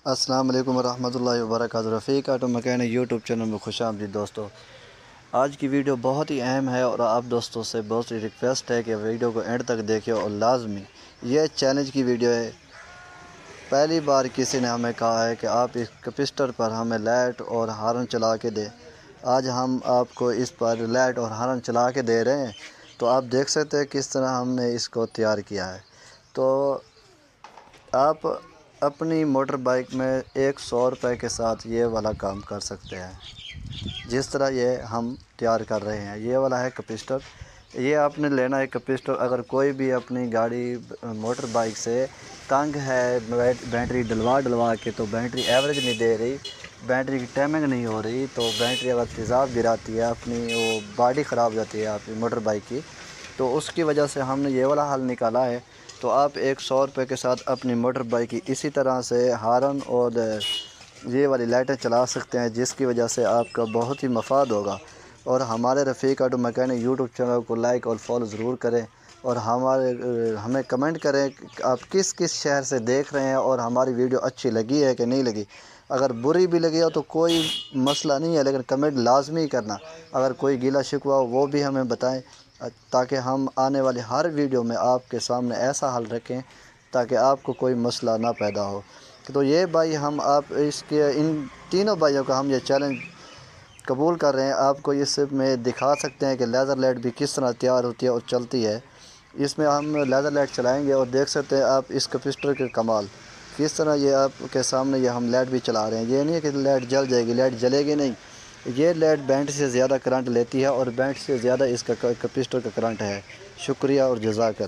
السلام علیکم ورحمۃ اللہ وبرکاتہ۔ رفیق آٹو مکینک یوٹیوب چینل میں خوش آمدید دوستو۔ آج کی ویڈیو بہت ہی اہم ہے اور آپ دوستوں سے بہت سی ریکویسٹ ہے کہ ویڈیو کو اینڈ تک دیکھیں اور لازمی یہ چیلنج کی ویڈیو ہے۔ پہلی بار کسی نے ہمیں کہا ہے کہ آپ اس کیپیسٹر پر ہمیں لائٹ اور ہارن چلا کے دیں۔ آج ہم آپ کو اس پر لائٹ اور ہارن چلا کے دے رہے ہیں، تو آپ دیکھ سکتے ہیں کس طرح ہم نے اس کو تیار کیا ہے۔ تو آپ اپنی موٹر بائک میں 100 روپے کے ساتھ یہ والا کام کر سکتے ہیں، جس طرح یہ ہم تیار کر رہے ہیں۔ یہ والا ہے کیپیسٹر، یہ آپ نے لینا ہے کیپیسٹر۔ اگر کوئی بھی اپنی گاڑی موٹر بائک سے تنگ ہے بیٹری ڈلوا کے، تو بیٹری ایوریج نہیں دے رہی، بیٹری کی ٹائمنگ نہیں ہو رہی، تو بیٹری اگر تیزاب گراتی ہے، اپنی وہ باڈی خراب ہو جاتی ہے آپ کی موٹر بائک کی، تو اس کی وجہ سے ہم نے یہ والا حل نکالا ہے۔ تو آپ 100 روپے کے ساتھ اپنی موٹر بائک کی اسی طرح سے ہارن اور یہ والی لائٹیں چلا سکتے ہیں، جس کی وجہ سے آپ کا بہت ہی مفاد ہوگا۔ اور ہمارے رفیق آٹو مکینک یوٹیوب چینل کو لائک اور فالو ضرور کریں، اور ہمیں کمنٹ کریں کہ آپ کس شہر سے دیکھ رہے ہیں اور ہماری ویڈیو اچھی لگی ہے کہ نہیں لگی۔ اگر بری بھی لگی ہو تو کوئی مسئلہ نہیں ہے، لیکن کمنٹ لازمی کرنا۔ اگر کوئی گیلا شکوہ ہو وہ بھی ہمیں بتائیں، تاکہ ہم آنے والی ہر ویڈیو میں آپ کے سامنے ایسا حل رکھیں تاکہ آپ کو کوئی مسئلہ نہ پیدا ہو۔ تو یہ بھائی ان تینوں بھائیوں کا ہم یہ چیلنج قبول کر رہے ہیں۔ آپ کو اس میں دکھا سکتے ہیں کہ لیزر لائٹ بھی کس طرح تیار ہوتی ہے اور چلتی ہے۔ اس میں ہم لیزر لائٹ چلائیں گے اور دیکھ سکتے ہیں آپ اس کیپیسٹر کے کمال کس طرح۔ یہ آپ کے سامنے یہ ہم لائٹ بھی چلا رہے ہیں، یہ نہیں ہے کہ لائٹ جل جائے گی، لائٹ جلے گی نہیں۔ یہ لائٹ بیٹری سے زیادہ کرنٹ لیتی ہے اور بیٹری سے زیادہ اس کا کیپیسٹر کا کرنٹ ہے۔ شکریہ اور جزاک اللہ۔